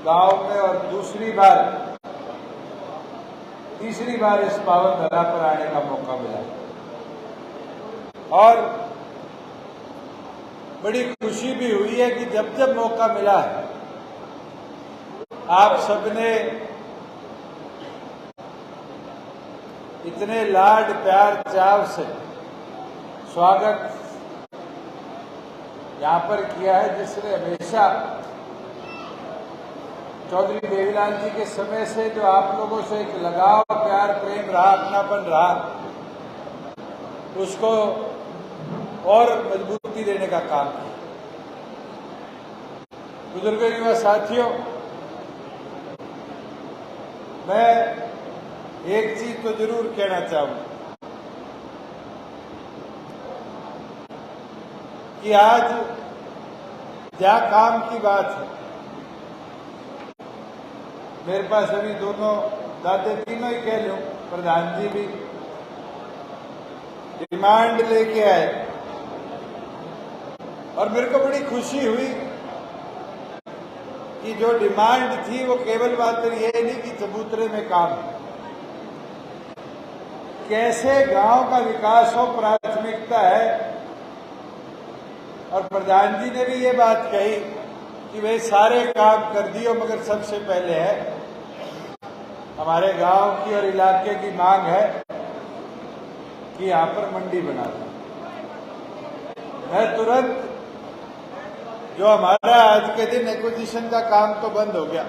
गांव में और तीसरी बार इस पावन धरा पर आने का मौका मिला और बड़ी खुशी भी हुई है कि जब जब मौका मिला है आप सबने इतने लाड प्यार चाव से स्वागत यहां पर किया है, जिसने हमेशा चौधरी देवीलाल जी के समय से जो आप लोगों से एक लगाव, प्यार, प्रेम रहा, अपनापन रहा, उसको और मजबूती देने का काम किया। बुजुर्गों, युवा साथियों, मैं एक चीज तो जरूर कहना चाहूंगा कि आज जहां काम की बात है, मेरे पास अभी दोनों दादे, तीनों ही कह लूं, प्रधान जी भी डिमांड लेके आए और मेरे को बड़ी खुशी हुई कि जो डिमांड थी वो केवल बात ये नहीं कि चबूतरे में काम है, कैसे गांव का विकास हो प्राथमिकता है। और प्रधान जी ने भी ये बात कही कि वे सारे काम कर दिए, मगर सबसे पहले है हमारे गांव की और इलाके की मांग है कि यहां पर मंडी बना दो। मैं तुरंत, जो हमारा आज के दिन एक्विजिशन का काम तो बंद हो गया,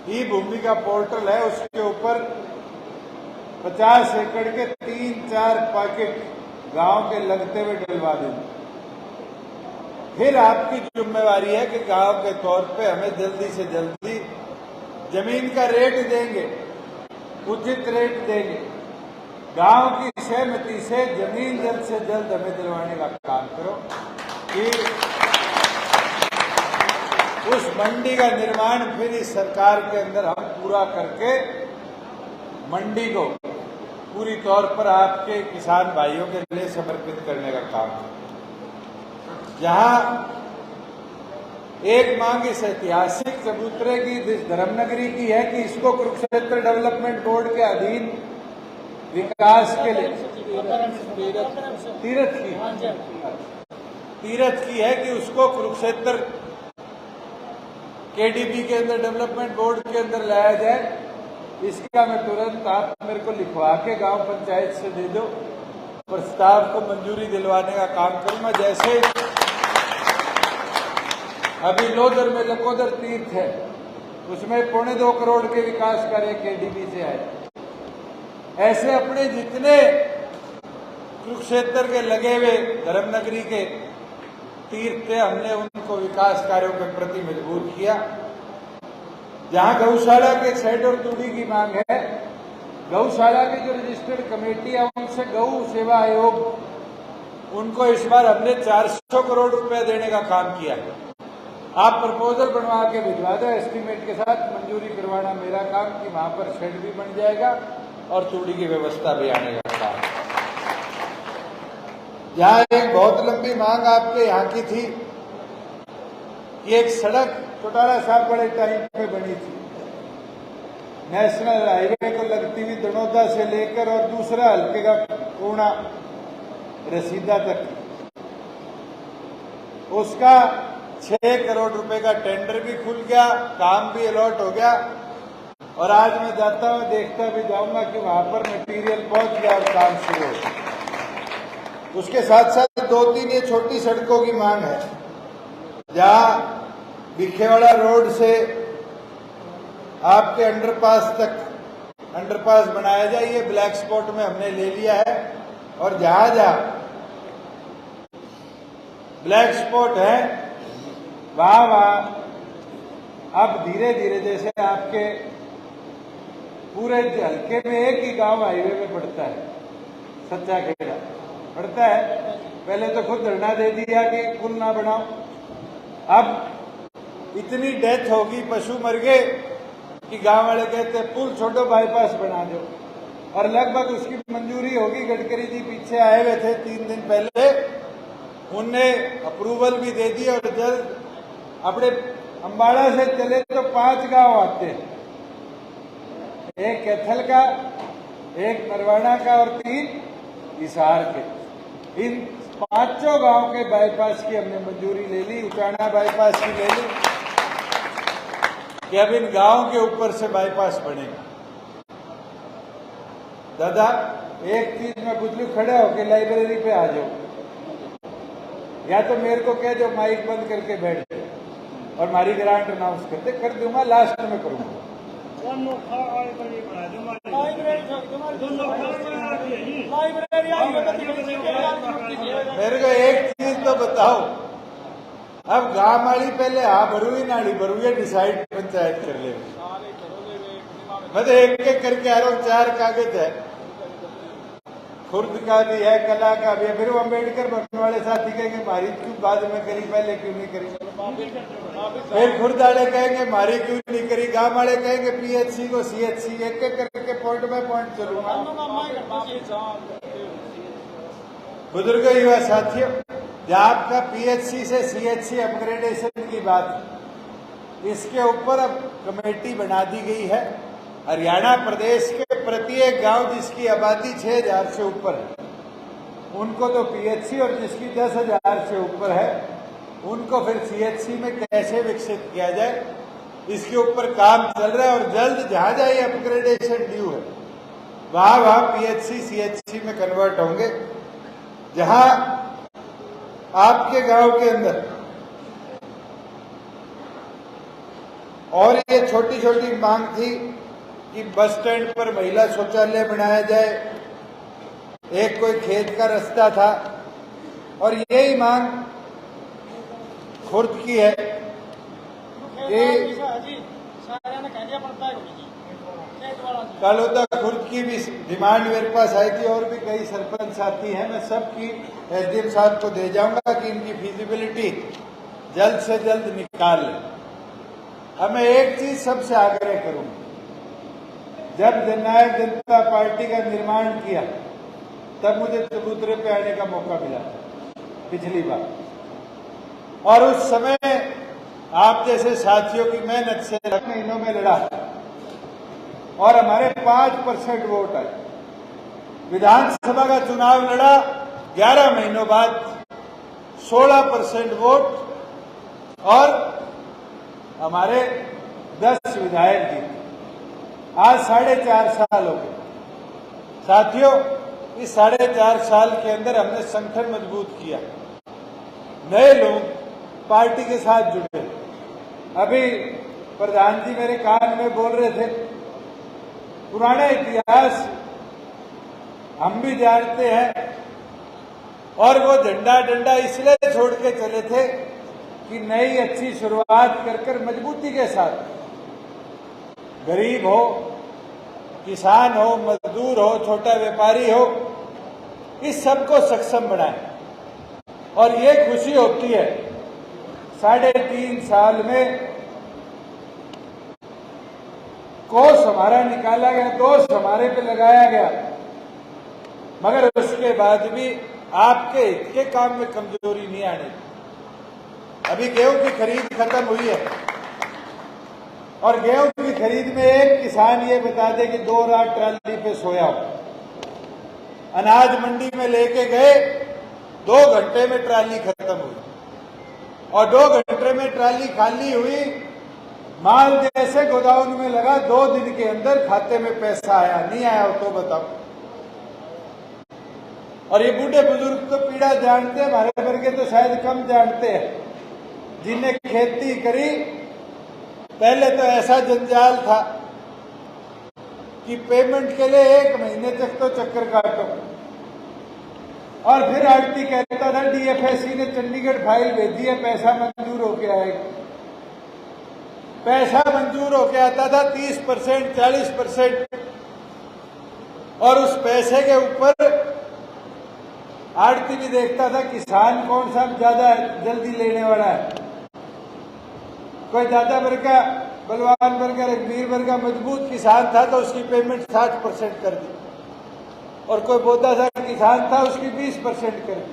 ई भूमि का पोर्टल है, उसके ऊपर 50 एकड़ के 3-4 पैकेट गांव के लगते हुए डलवा देंगे। फिर आपकी जिम्मेवारी है कि गांव के तौर पे हमें जल्दी से जल्दी जमीन का रेट देंगे, उचित रेट देंगे, गांव की सहमति से जमीन जल्द से जल्द हमें दिलवाने का काम करो कि उस मंडी का निर्माण फिर इस सरकार के अंदर हम पूरा करके मंडी को पूरी तौर पर आपके किसान भाइयों के लिए समर्पित करने का काम है। जहां एक मांग इस ऐतिहासिक चबूतरे की, धर्मनगरी की है कि इसको कुरुक्षेत्र डेवलपमेंट बोर्ड के अधीन विकास के लिए तीरथ की है कि उसको कुरुक्षेत्र केडीबी के अंदर, डेवलपमेंट बोर्ड के अंदर लाया जाए। इसका मैं तुरंत, आप मेरे को लिखवा के गांव पंचायत से दे दो, प्रस्ताव को मंजूरी दिलवाने का काम करूंगा। जैसे अभी लोधर में लकोदर तीर्थ है, उसमें 2.25 करोड़ के विकास कार्य केडीबी से आए। ऐसे अपने जितने कुरुक्षेत्र के लगे हुए धर्मनगरी के तीर्थ थे, हमने उनको विकास कार्यों के प्रति मजबूर किया। जहां गौशाला के शेड और तूड़ी की मांग है, गौशाला की जो रजिस्टर्ड कमेटी है उनसे गौ सेवा आयोग, उनको इस बार हमने 400 करोड़ रुपए देने का काम किया है। आप प्रपोजल बनवा के भिजवा दो, एस्टीमेट के साथ मंजूरी करवाना मेरा काम कि वहां पर शेड भी बन जाएगा और तूड़ी की व्यवस्था भी आने का काम। यहाँ एक बहुत लंबी मांग आपके यहाँ की थी कि एक सड़क चौटाला साहब बड़े टाइम पे बनी थी, नेशनल हाईवे को लगती हुई दनौदा से लेकर और दूसरा हल्के का कोना रसीदा तक, उसका 6 करोड़ रुपए का टेंडर भी खुल गया, काम भी अलॉट हो गया। और आज मैं जाता हुआ देखता भी जाऊंगा कि वहां पर मटेरियल पहुंच गया और काम शुरू हो गया। उसके साथ साथ 2-3 ये छोटी सड़कों की मांग है, जहां बिखेवाड़ा रोड से आपके अंडरपास तक अंडरपास बनाया जाए, ये ब्लैक स्पॉट में हमने ले लिया है। और जहां जहां ब्लैक स्पॉट है वहां अब धीरे धीरे, जैसे आपके पूरे हल्के में एक ही गांव हाईवे में पड़ता है, सच्चा खेड़ा पड़ता है, पहले तो खुद धरना दे दिया कि पुल ना बनाओ। अब इतनी डेथ होगी, पशु मर गए कि गांव वाले कहते पुल छोड़ो, बाईपास बना दो। और लगभग उसकी मंजूरी होगी, गडकरी जी पीछे आए हुए थे 3 दिन पहले, उनने अप्रूवल भी दे दी और जल्द अपने अम्बाड़ा से चले तो 5 गांव आते हैं, एक कैथल का, एक नरवाना का और 3 हिसार के। इन 5 गांव के बाईपास की हमने मंजूरी ले ली, उचाना बाईपास की ले ली कि अब इन गांव के ऊपर से बाईपास बनेगा। दादा एक चीज में पूछ लू, खड़े होके लाइब्रेरी पे आ जाओ, या तो मेरे को कह दो माइक बंद करके बैठ जाओ और हमारी ग्रांट अनाउंस कर दूंगा, लास्ट में करूंगा। मेरे को एक चीज तो बताओ, अब गांव वाली पहले भरू ही नाड़ी भरू, ये डिसाइड पंचायत कर ले। मैं तो एक एक करके आ रहा हूँ, 4 कागज है, खुर्द का भी है, कला का भी है। फिर वो अम्बेडकर बनने वाले साथी कहेंगे मारी क्यों बाद में करी, पहले क्यों नहीं करी। फिर खुर्द वाले कहेंगे मारी क्यों नहीं करी, गांव वाले कहेंगे पीएचसी को सीएचसी, एक एक करके पॉइंट बाय पॉइंट चलूंगा। बुजुर्गों, युवा साथियों, जहां आपका पीएचसी से सीएचसी अपग्रेडेशन की बात, इसके ऊपर अब कमेटी बना दी गई है। हरियाणा प्रदेश के प्रत्येक गांव जिसकी आबादी 6000 से ऊपर है, उनको तो पीएचसी, और जिसकी 10,000 से ऊपर है उनको फिर सीएचसी में कैसे विकसित किया जाए, इसके ऊपर काम चल रहा है। और जल्द जहां जहां ये अपग्रेडेशन ड्यू है वहां वहां पीएचसी सीएचसी में कन्वर्ट होंगे। जहां आपके गांव के अंदर और ये छोटी छोटी मांग थी कि बस स्टैंड पर महिला शौचालय बनाया जाए, एक कोई खेत का रास्ता था, और यही मांग खुर्द की है कि कल तक खुर्द की भी डिमांड मेरे पास आई थी, और भी कई सरपंच साथी हैं, मैं सबकी एसडीएम साहब को दे जाऊंगा कि इनकी फिजिबिलिटी जल्द से जल्द निकाल लें। अब मैं एक चीज सबसे आग्रह करूंगा, जब जननायक जनता पार्टी का निर्माण किया तब मुझे चबूतरे पे आने का मौका मिला पिछली बार, और उस समय आप जैसे साथियों की मेहनत से महीनों में लड़ा और हमारे 5% वोट आए। विधानसभा का चुनाव लड़ा, 11 महीनों बाद 16% वोट, और हमारे 10 विधायक जीते। आज 4.5 साल हो गए। साथियों, इस 4.5 साल के अंदर हमने संगठन मजबूत किया, नए लोग पार्टी के साथ जुड़े। अभी प्रधान जी मेरे कान में बोल रहे थे, पुराना इतिहास हम भी जानते हैं, और वो झंडा डंडा इसलिए छोड़ के चले थे कि नई अच्छी शुरुआत कर मजबूती के साथ गरीब हो, किसान हो, मजदूर हो, छोटा व्यापारी हो, इस सबको सक्षम बनाए। और ये खुशी होती है 3.5 साल में कोस हमारा निकाला गया, दोष हमारे पे लगाया गया, मगर उसके बाद भी आपके हित के काम में कमजोरी नहीं आनी। अभी गेहूं की खरीद खत्म हुई है, और गेहूं की खरीद में एक किसान ये बता दे कि 2 रात ट्राली पे सोया हो। अनाज मंडी में लेके गए, 2 घंटे में ट्राली खत्म हुई, और 2 घंटे में ट्राली खाली हुई। माल जैसे गोदाम में लगा, 2 दिन के अंदर खाते में पैसा आया, नहीं आया हो तो बताओ। और ये बूढ़े बुजुर्ग तो पीड़ा जानते हैं, हमारे वर्गे तो शायद कम जानते हैं। जिन्हें खेती करी, पहले तो ऐसा जंजाल था कि पेमेंट के लिए 1 महीने तक तो चक्कर काटो, और फिर आरती कहता था डीएफएससी ने चंडीगढ़ फाइल भेजी है, पैसा मंजूर होके आएगा। पैसा मंजूर होके आता था 30%, 40%, और उस पैसे के ऊपर आड़ती भी देखता था किसान कौन सा ज्यादा जल्दी लेने वाला है। कोई दादा वर्गा, बलवान वर्गा, रघुवीर वर्गा मजबूत किसान था तो उसकी पेमेंट 60% कर दी, और कोई बोधा सा किसान था उसकी 20% कर दी।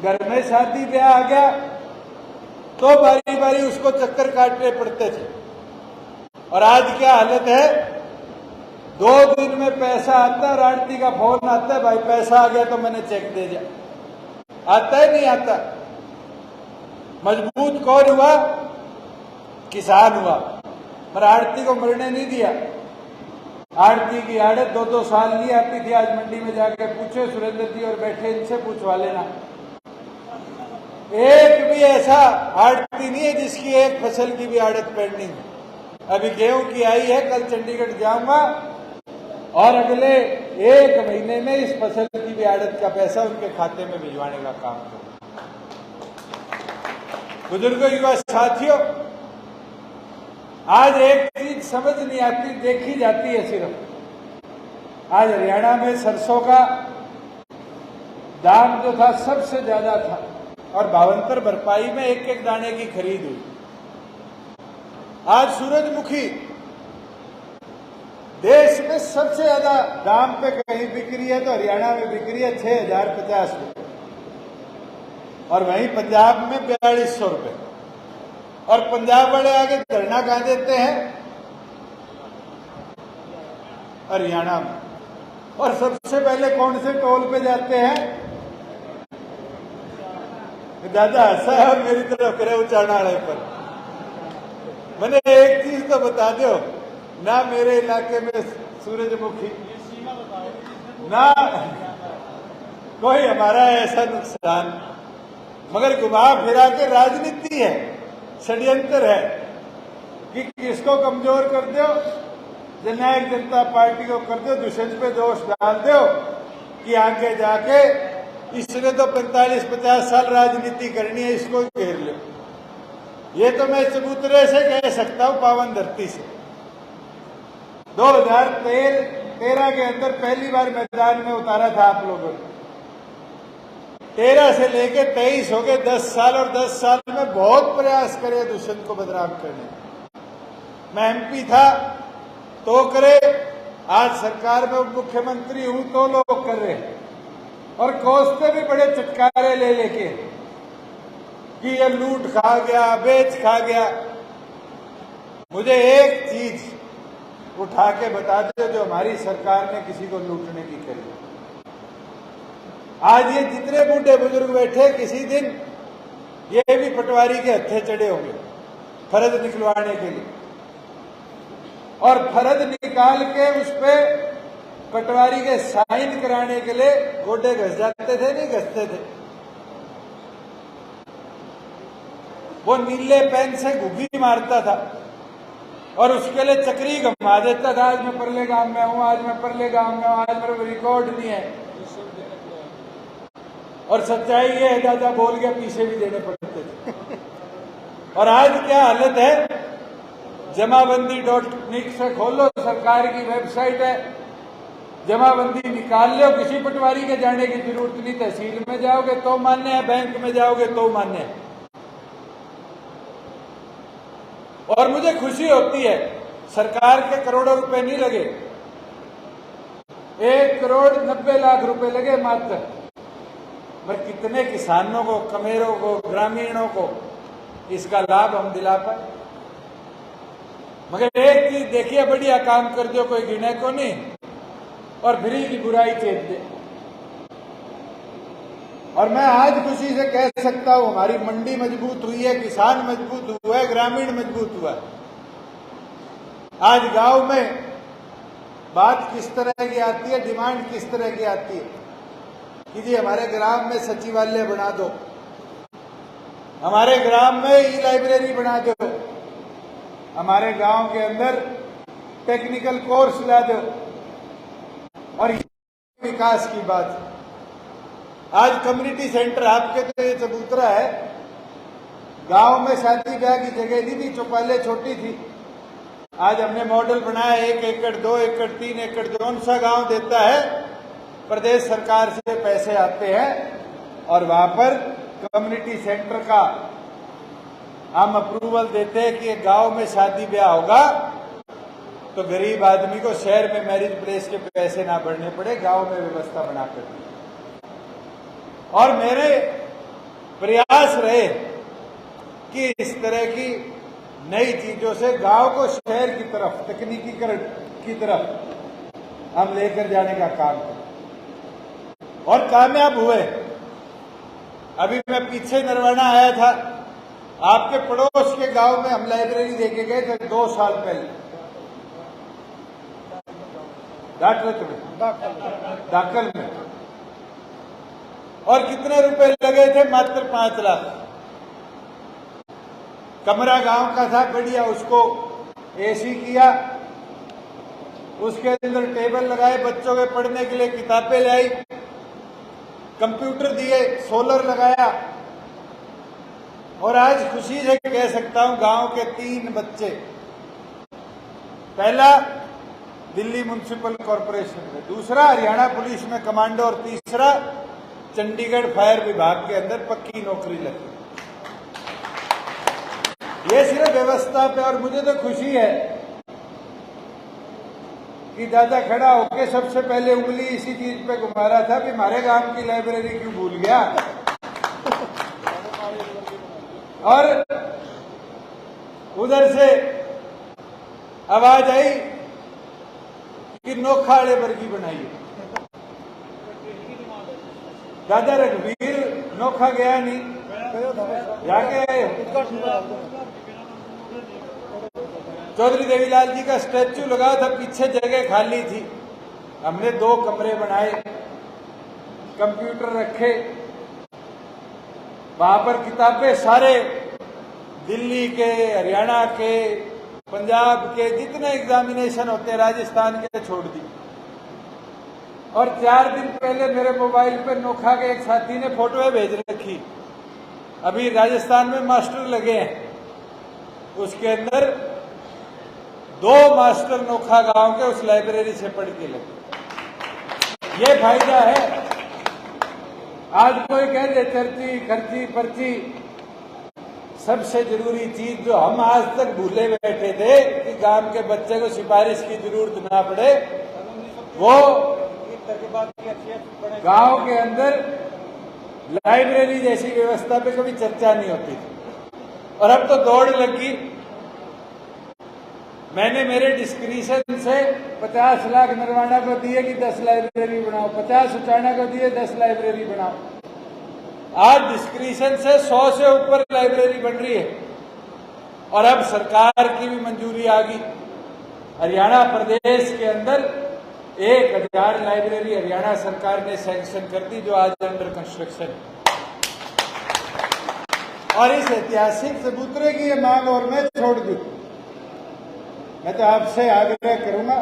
घर में शादी ब्याह आ गया तो बारी बारी उसको चक्कर काटने पड़ते थे। और आज क्या हालत है, 2 दिन में पैसा आता है, आरती का फोन आता है, भाई पैसा आ गया तो मैंने चेक दे दिया। आता है नहीं आता। मजबूत कौन हुआ? किसान हुआ, पर आड़ती को मरने नहीं दिया। आड़ती की आड़त 2-2 साल नहीं आती थी। आज मंडी में जाकर पूछे सुरेंद्र जी और बैठे, इनसे पूछवा लेना, एक भी ऐसा आड़ती नहीं है जिसकी एक फसल की भी आड़त पेंडिंग। अभी गेहूं की आई है, कल चंडीगढ़ जाऊंगा और अगले 1 महीने में इस फसल की भी आड़त का पैसा उनके खाते में भिजवाने का काम करूंगा। बुजुर्गों, युवा साथियों, आज एक चीज समझ नहीं आती, देखी जाती है सिर्फ। आज हरियाणा में सरसों का दाम जो था सबसे ज्यादा था और भावांतर भरपाई में 1-1 दाने की खरीद हुई। आज सूरजमुखी देश में सबसे ज्यादा दाम पे कहीं बिक रही है तो हरियाणा में बिक रही है 6,050 रुपये और वहीं पंजाब में 4200 रुपये। और पंजाब वाले आगे धरना कहां देते हैं? हरियाणा में। और सबसे पहले कौन से टोल पे जाते हैं? दादा हंसा है और मेरी तरफ करे उचाणाड़े पर। मैंने एक चीज तो बता दो ना, मेरे इलाके में सूरजमुखी ना कोई हमारा ऐसा नुकसान, मगर घुमा फिरा के राजनीति है, षड्यंत्र है कि किसको कमजोर कर दो, जननायक जनता पार्टी को कर दो, दुष्यंत पे दोष डाल दो कि आगे जाके इसने तो 45-50 साल राजनीति करनी है, इसको घेर लो। ये तो मैं चबूतरे से कह सकता हूं, पावन धरती से। 2013 के अंदर पहली बार मैदान में उतारा था आप लोगों ने। 13 से लेके 23 हो गए, 10 साल, और 10 साल में बहुत प्रयास करे दुष्यंत को बदनाम करने। मैं एमपी था तो करे, आज सरकार में मुख्यमंत्री हूं तो लोग कर रहे हैं और कोसते भी बड़े चटकारे ले लेके कि ये लूट खा गया, बेच खा गया। मुझे एक चीज उठा के बता दो जो हमारी सरकार ने किसी को लूटने की करी। आज ये जितने बूढ़े बुजुर्ग बैठे, किसी दिन ये भी पटवारी के हत्थे चढ़े होंगे फर्ज निकलवाने के लिए, और फर्ज निकाल के उस पे पटवारी के साइन कराने के लिए गोडे घस जाते थे, नहीं घसते थे। वो नीले पेन से घुघी मारता था और उसके लिए चक्री घुमा देता था, आज मैं परले गांव में हूं, आज मैं परले गांव में हूं, आज मेरे रिकॉर्ड नहीं है। और सच्चाई ये है, दादा बोल गया, पीछे भी देने पड़ते थे। और आज क्या हालत है? जमाबंदी.nic से खोलो, सरकार की वेबसाइट है, जमाबंदी निकाल लो, किसी पटवारी के जाने की जरूरत नहीं। तहसील में जाओगे तो मान्य है, बैंक में जाओगे तो मान्य है। और मुझे खुशी होती है, सरकार के करोड़ों रुपए नहीं लगे, 1,90,00,000 रुपए लगे मात्र। पर कितने किसानों को, कमेरों को, ग्रामीणों को इसका लाभ हम दिला पाए। मगर एक चीज देखिए, बढ़िया काम कर दो, कोई गिने को नहीं, और फ्री की बुराई चेत दे। और मैं आज खुशी से कह सकता हूं, हमारी मंडी मजबूत हुई है, किसान मजबूत हुआ है, ग्रामीण मजबूत हुआ है। आज गांव में बात किस तरह की आती है, डिमांड किस तरह की आती है कि जी हमारे ग्राम में सचिवालय बना दो, हमारे ग्राम में ई लाइब्रेरी बना दो, हमारे गांव के अंदर टेक्निकल कोर्स ला दो। और विकास की बात, आज कम्युनिटी सेंटर आपके तो ये चबूतरा है, गांव में शादी ब्याह की जगह नहीं थी, चौपाले छोटी थी। आज हमने मॉडल बनाया, 1 एकड़, 2 एकड़, 3 एकड़, कौन सा गांव देता है, प्रदेश सरकार से पैसे आते हैं और वहां पर कम्युनिटी सेंटर का हम अप्रूवल देते हैं कि गांव में शादी ब्याह होगा तो गरीब आदमी को शहर में मैरिज प्लेस के पैसे ना भरने पड़े, गांव में व्यवस्था बनाकर दी। और मेरे प्रयास रहे कि इस तरह की नई चीजों से गांव को शहर की तरफ, तकनीकीकरण की तरफ हम लेकर जाने का काम करें और कामयाब हुए। अभी मैं पीछे नरवाना आया था, आपके पड़ोस के गांव में हम लाइब्रेरी देके गए थे 2 साल पहले, दाखल में, और कितने रुपए लगे थे? मात्र 5 लाख। कमरा गांव का था, बढ़िया, उसको एसी किया, उसके अंदर टेबल लगाए, बच्चों के पढ़ने के लिए किताबें लाई, कंप्यूटर दिए, सोलर लगाया, और आज खुशी से कह सकता हूं गांव के 3 बच्चे, पहला दिल्ली म्युनिसिपल कॉरपोरेशन में, दूसरा हरियाणा पुलिस में कमांडो, और तीसरा चंडीगढ़ फायर विभाग के अंदर पक्की नौकरी लगी। ये सिर्फ व्यवस्था पे, और मुझे तो खुशी है कि दादा खड़ा होके सबसे पहले उंगली इसी चीज पे घुमा रहा था कि हमारे गांव की लाइब्रेरी क्यों भूल गया। और उधर से आवाज आई कि नोखाड़े वर्गी बनाइए। दादा रघुवीर नोखा गया नहीं, जाके चौधरी देवीलाल जी का स्टैच्यू लगा था, पीछे जगह खाली थी, हमने 2 कमरे बनाए, कंप्यूटर रखे, वहां पर किताबें सारे दिल्ली के, हरियाणा के, पंजाब के जितने एग्जामिनेशन होते हैं, राजस्थान के छोड़ दी। और 4 दिन पहले मेरे मोबाइल पे नोखा के एक साथी ने फोटोएं भेज रखी, अभी राजस्थान में मास्टर लगे हैं, उसके अंदर 2 मास्टर नोखा गांव के उस लाइब्रेरी से पढ़ के लगे। ये फायदा है। आज कोई कह दे चर्ची खर्ची पर्ची, सबसे जरूरी चीज जो हम आज तक भूले बैठे थे कि गांव के बच्चे को सिफारिश की जरूरत ना पड़े, वो गांव के अंदर लाइब्रेरी जैसी व्यवस्था पे कभी चर्चा नहीं होती थी। और अब तो दौड़ लगी। मैंने मेरे डिस्क्रिप्शन से 50 लाख नरवाना को दिए कि 10 लाइब्रेरी बनाओ, 50 उचाना को दिए 10 लाइब्रेरी बनाओ। आज डिस्क्रिप्शन से 100 से ऊपर लाइब्रेरी बन रही है, और अब सरकार की भी मंजूरी आ गई। हरियाणा प्रदेश के अंदर 1000 लाइब्रेरी हरियाणा सरकार ने सैंक्शन कर दी, जो आज अंडर कंस्ट्रक्शन है। और इस ऐतिहासिक चबूतरे की ये मांग और मैं छोड़ दूं, मैं तो आपसे आग्रह करूंगा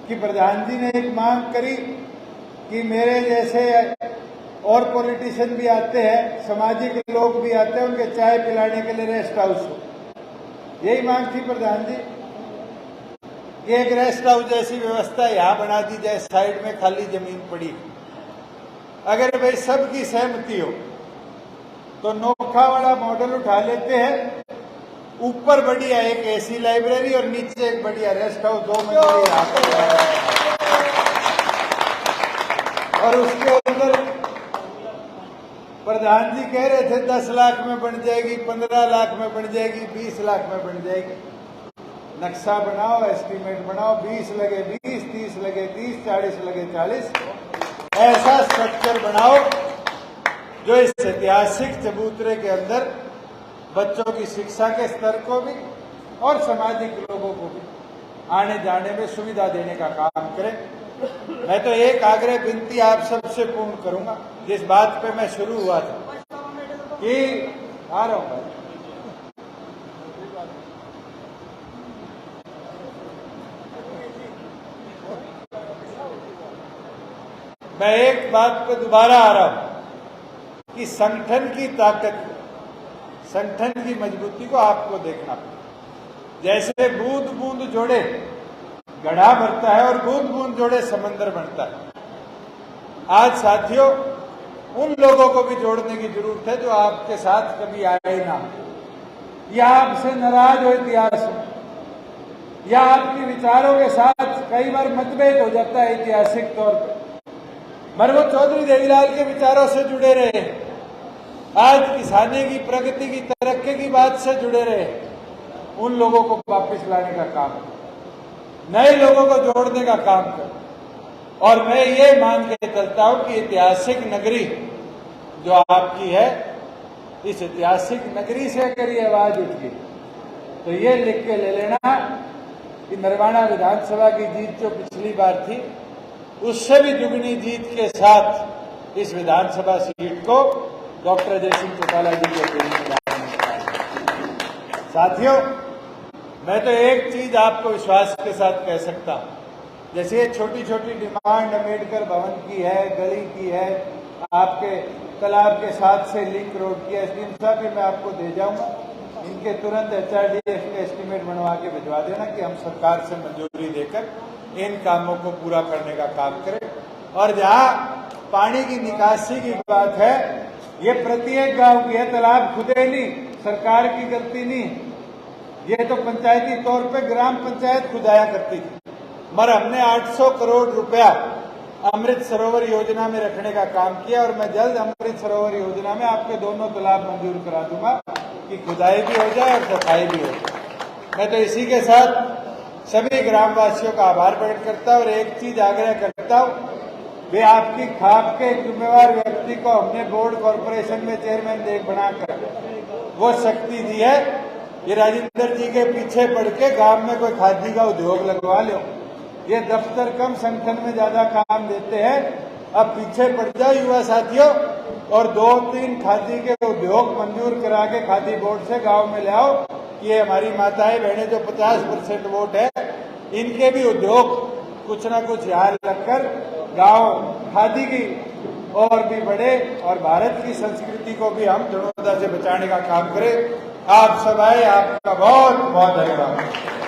कि प्रधान जी ने एक मांग करी कि मेरे जैसे और पॉलिटिशियन भी आते हैं, सामाजिक लोग भी आते हैं, उनके चाय पिलाने के लिए रेस्ट हाउस हो। यही मांग थी प्रधान जी कि एक रेस्ट हाउस जैसी व्यवस्था यहां बना दी जाए, साइड में खाली जमीन पड़ी। अगर भाई सबकी सहमति हो तो नोखा वाला मॉडल उठा लेते हैं, ऊपर बढ़िया एक एसी लाइब्रेरी और नीचे एक बढ़िया रेस्ट हाउस, 2 मंजिले यहाँ पर, और उसके अंदर प्रधान जी कह रहे थे 10 लाख में बन जाएगी, 15 लाख में बन जाएगी, 20 लाख में बन जाएगी। नक्शा बनाओ, एस्टीमेट बनाओ, 20 लगे 20, 30 लगे 30, 40 लगे 40, ऐसा स्ट्रक्चर बनाओ जो इस ऐतिहासिक चबूतरे के अंदर बच्चों की शिक्षा के स्तर को भी और सामाजिक लोगों को भी आने जाने में सुविधा देने का काम करें। मैं तो एक आग्रह विनती आप सबसे पूर्ण करूंगा, जिस बात पे मैं शुरू हुआ था कि आ रहा हूं भाई, मैं एक बात पे दोबारा आ रहा हूं कि संगठन की ताकत, संगठन की मजबूती को आपको देखना पड़ेगा। जैसे बूंद बूंद जोड़े गढ़ा भरता है और बूंद बूंद जोड़े समंदर बनता है। आज साथियों, उन लोगों को भी जोड़ने की जरूरत है जो आपके साथ कभी आए ना, या आपसे नाराज हो इतिहास में, या आपके विचारों के साथ कई बार मतभेद हो जाता है ऐतिहासिक तौर पर, मगर वो चौधरी देवीलाल के विचारों से जुड़े रहे, आज किसानी की प्रगति की तरक्की की बात से जुड़े रहे, उन लोगों को वापस लाने का काम, नए लोगों को जोड़ने का काम कर। और मैं ये मान के चलता हूं कि ऐतिहासिक नगरी जो आपकी है, इस ऐतिहासिक नगरी से अगर ये आवाज उठ गई तो ये लिख के ले लेना कि नरवाना विधानसभा की जीत जो पिछली बार थी, उससे भी दुगनी जीत के साथ इस विधानसभा सीट को डॉक्टर अजय सिंह चौटाला जी के अधीन। साथियों, मैं तो एक चीज आपको विश्वास के साथ कह सकता हूं, जैसे ये छोटी छोटी डिमांड अम्बेडकर भवन की है, गली की है, आपके तालाब के साथ से लिंक रोड की है, एसडीएम साहब भी मैं आपको दे जाऊंगा, इनके तुरंत एचआरडीएफ के एस्टीमेट बनवा के भिजवा देना कि हम सरकार से मंजूरी देकर इन कामों को पूरा करने का काम करें। और जहां पानी की निकासी की बात है, ये प्रत्येक गांव की है, तालाब खुदे नहीं, सरकार की गलती नहीं, ये तो पंचायती तौर पे ग्राम पंचायत खुदाया करती थी। मगर हमने 800 करोड़ रुपया अमृत सरोवर योजना में रखने का काम किया और मैं जल्द अमृत सरोवर योजना में आपके दोनों तालाब मंजूर करा दूंगा कि खुदाई भी हो जाए और सफाई भी हो जाए। मैं तो इसी के साथ सभी ग्रामवासियों का आभार प्रकट करता हूं और एक चीज आग्रह करता हूं, वे आपकी खाप के एक जिम्मेवार व्यक्ति को हमने बोर्ड कॉर्पोरेशन में चेयरमैन देख बनाकर वो शक्ति दी है, ये राजेंद्र जी के पीछे पड़ के गांव में कोई खादी का उद्योग लगवा लो। ये दफ्तर कम संगठन में ज्यादा काम देते हैं, अब पीछे पड़ जाओ युवा साथियों और 2-3 खादी के उद्योग मंजूर करा के खादी बोर्ड से गांव में ले आओ। ये हमारी माताएं बहनें जो 50% वोट है, इनके भी उद्योग कुछ ना कुछ यहाँ लगकर गांव खादी की और भी बढ़े और भारत की संस्कृति को भी हम जनता से बचाने का काम करें। आप सब आए, आपका बहुत बहुत धन्यवाद।